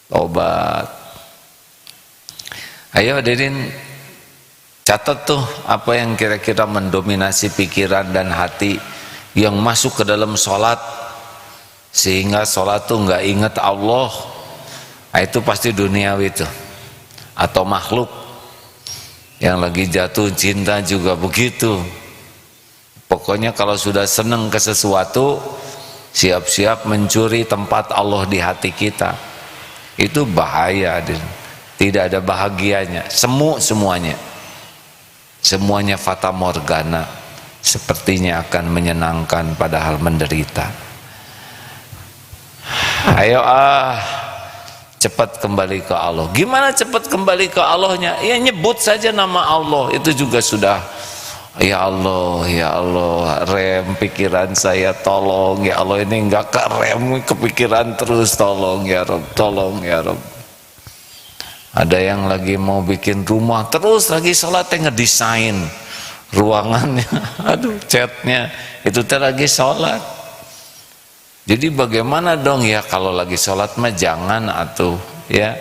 Tobat. Ayo hadirin, catat tuh apa yang kira-kira mendominasi pikiran dan hati yang masuk ke dalam sholat sehingga sholat tuh nggak ingat Allah. Nah, itu pasti duniawi tuh, atau makhluk. Yang lagi jatuh cinta juga begitu. Pokoknya kalau sudah senang ke sesuatu, siap-siap mencuri tempat Allah di hati kita. Itu bahaya, tidak ada bahagianya. Semuanya fata morgana, sepertinya akan menyenangkan padahal menderita. Ayo cepat kembali ke Allah. Gimana cepat kembali ke Allahnya? Ya nyebut saja nama Allah, itu juga sudah. Ya Allah, ya Allah, rem pikiran saya, tolong ya Allah, ini enggak kerem, kepikiran terus, tolong ya Rabb, tolong ya Rabb. Ada yang lagi mau bikin rumah, terus lagi sholatnya ngedesain ruangannya, aduh catnya, itu lagi sholat. Jadi bagaimana dong ya, kalau lagi sholat mah jangan atuh ya.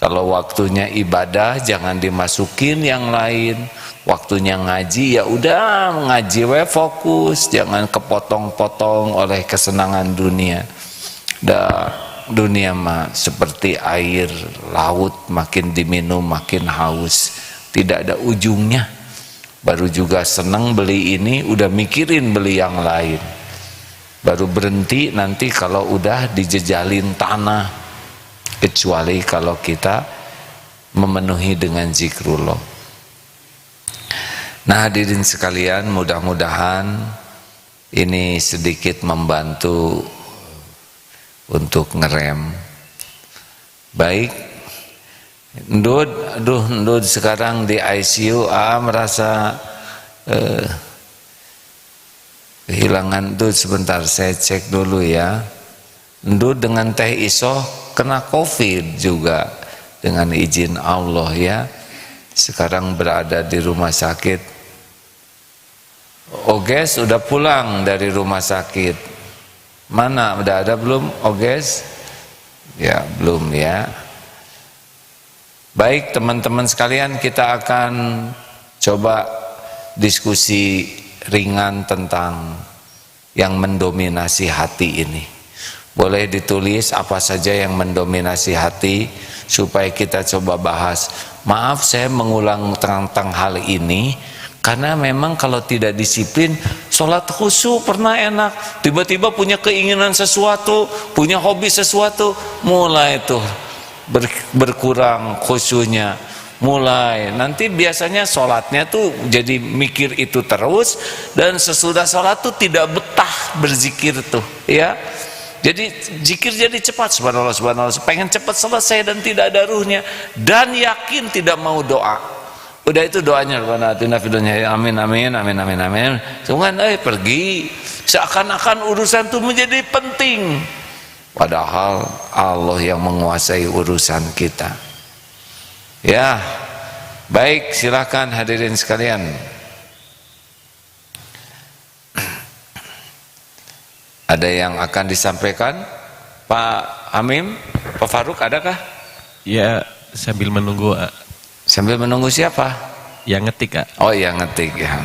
Kalau waktunya ibadah jangan dimasukin yang lain. Waktunya ngaji ya udah ngaji we fokus, jangan kepotong-potong oleh kesenangan dunia. Dunia mah seperti air laut, makin diminum makin haus, tidak ada ujungnya. Baru juga senang beli ini, udah mikirin beli yang lain. Baru berhenti nanti kalau udah dijejalin tanah, kecuali kalau kita memenuhi dengan zikrullah. Nah hadirin sekalian, mudah-mudahan ini sedikit membantu untuk ngerem. Baik, Ndud sekarang di ICU, merasa kehilangan. Ndud sebentar saya cek dulu ya. Ndud dengan Teh Isoh kena COVID juga dengan izin Allah ya. Sekarang berada di rumah sakit. Oges udah pulang dari rumah sakit. Mana, udah ada belum Oges? Ya belum ya. Baik teman-teman sekalian, kita akan coba diskusi ringan tentang yang mendominasi hati ini. Boleh ditulis apa saja yang mendominasi hati supaya kita coba bahas. Maaf saya mengulang tentang hal ini karena memang kalau tidak disiplin, sholat khusyuk pernah enak, tiba-tiba punya keinginan sesuatu, punya hobi sesuatu, mulai tuh berkurang khusyuknya. Mulai nanti biasanya sholatnya tuh jadi mikir itu terus, dan sesudah sholat tuh tidak betah berzikir tuh ya. Jadi zikir jadi cepat, subhanallah subhanallah, pengen cepat selesai dan tidak ada ruhnya, dan yakin tidak mau doa. Udah itu doanya, amin amin amin amin amin. Cuman pergi seakan-akan urusan itu menjadi penting, padahal Allah yang menguasai urusan kita. Ya, baik, silakan hadirin sekalian. Ada yang akan disampaikan? Pak Hamim, Pak Faruk, adakah? Ya, sambil menunggu. Sambil menunggu siapa? Yang ngetik, Kak. Oh, yang ngetik ya.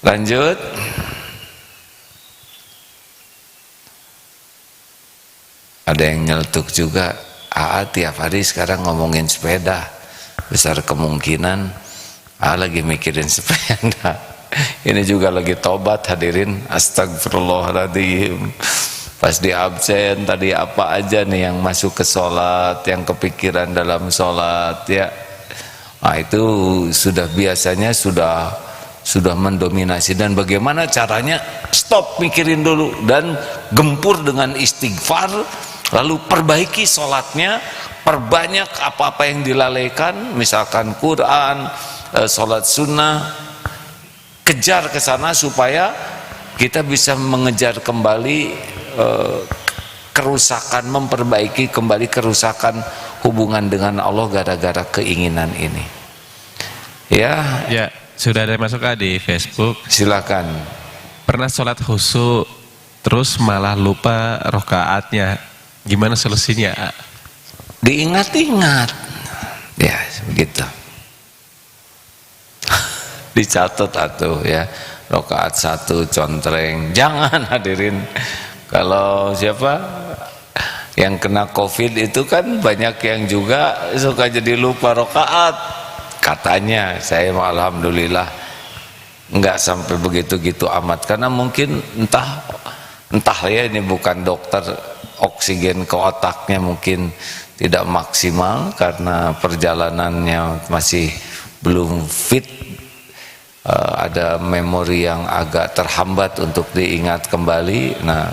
Lanjut. Ada yang nyeletuk juga. Tiap hari sekarang ngomongin sepeda. Besar kemungkinan lagi mikirin sepeda. Ini juga lagi tobat hadirin. Astagfirullahaladzim. Pas di absen tadi apa aja nih yang masuk ke sholat, yang kepikiran dalam sholat ya. Nah itu sudah biasanya sudah mendominasi. Dan bagaimana caranya? Stop mikirin dulu dan gempur dengan istighfar. Lalu perbaiki sholatnya, perbanyak apa-apa yang dilalaikan, misalkan Quran, sholat sunnah. Kejar ke sana supaya kita bisa mengejar kembali kerusakan, memperbaiki kembali kerusakan hubungan dengan Allah gara-gara keinginan ini. Ya, sudah ada masuk di Facebook. Silakan. Pernah sholat khusyuk terus malah lupa rokaatnya. Gimana solusinya? A? Diingat-ingat. Ya, begitu. Dicatat atuh ya. Rakaat 1 contreng. Jangan hadirin. Kalau siapa yang kena COVID itu kan banyak yang juga suka jadi lupa rakaat. Katanya, saya alhamdulillah enggak sampai begitu-gitu amat, karena mungkin entah ya, ini bukan dokter, oksigen ke otaknya mungkin tidak maksimal karena perjalanannya masih belum fit. Ada memori yang agak terhambat untuk diingat kembali. Nah,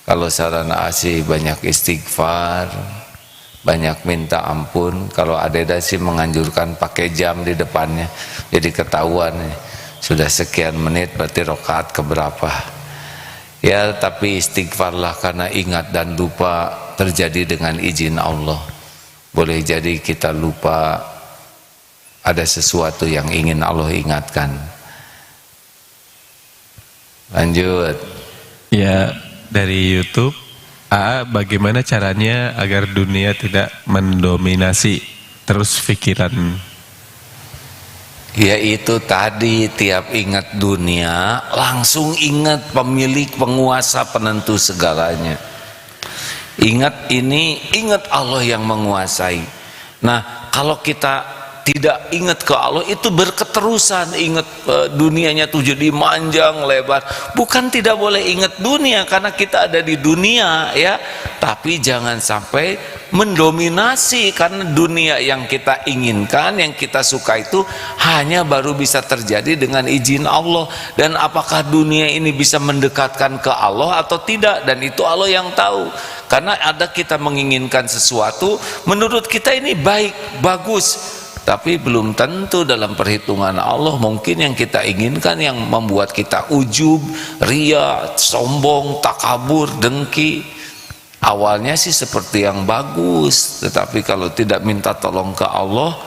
kalau saran ASI banyak istighfar, banyak minta ampun. Kalau Adeda sih menganjurkan pakai jam di depannya, jadi ketahuan sudah sekian menit, berarti rakaat keberapa. Ya, tapi istighfarlah, karena ingat dan lupa terjadi dengan izin Allah. Boleh jadi kita lupa ada sesuatu yang ingin Allah ingatkan. Lanjut. Ya, dari YouTube, A, bagaimana caranya agar dunia tidak mendominasi terus pikiran? Ya itu tadi, tiap ingat dunia langsung ingat pemilik, penguasa, penentu segalanya. Ingat ini, ingat Allah yang menguasai. Nah, kalau kita tidak ingat ke Allah, itu berketerusan. Ingat dunianya tuh jadi manjang lebar. Bukan tidak boleh ingat dunia, karena kita ada di dunia ya, tapi jangan sampai mendominasi, karena dunia yang kita inginkan, yang kita suka itu hanya baru bisa terjadi dengan izin Allah. Dan apakah dunia ini bisa mendekatkan ke Allah atau tidak, dan itu Allah yang tahu. Karena ada kita menginginkan sesuatu, menurut kita ini baik, bagus, tapi belum tentu dalam perhitungan Allah. Mungkin yang kita inginkan yang membuat kita ujub, ria, sombong, takabur, dengki, awalnya sih seperti yang bagus, tetapi kalau tidak minta tolong ke Allah,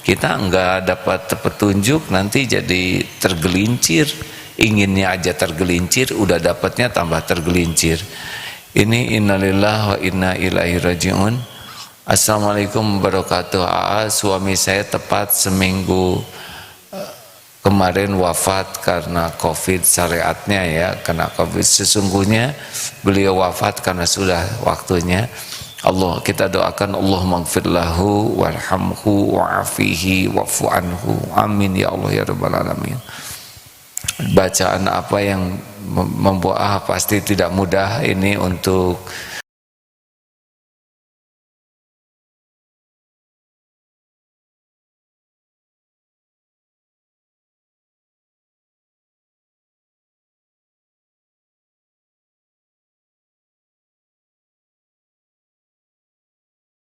kita enggak dapat petunjuk, nanti jadi tergelincir. Inginnya aja tergelincir, udah dapatnya tambah tergelincir. Ini innalillahi wa inna ilaihi rajiun. Assalamualaikum warahmatullahi wabarakatuh. Suami saya tepat seminggu kemarin wafat karena COVID, syariatnya ya, karena COVID. Sesungguhnya beliau wafat karena sudah waktunya. Allah, kita doakan Allah maghfir lahu warhamhu wa'afihi wa'fu anhu. Amin ya Allah ya rabbal alamin. Bacaan apa yang membuat pasti tidak mudah ini untuk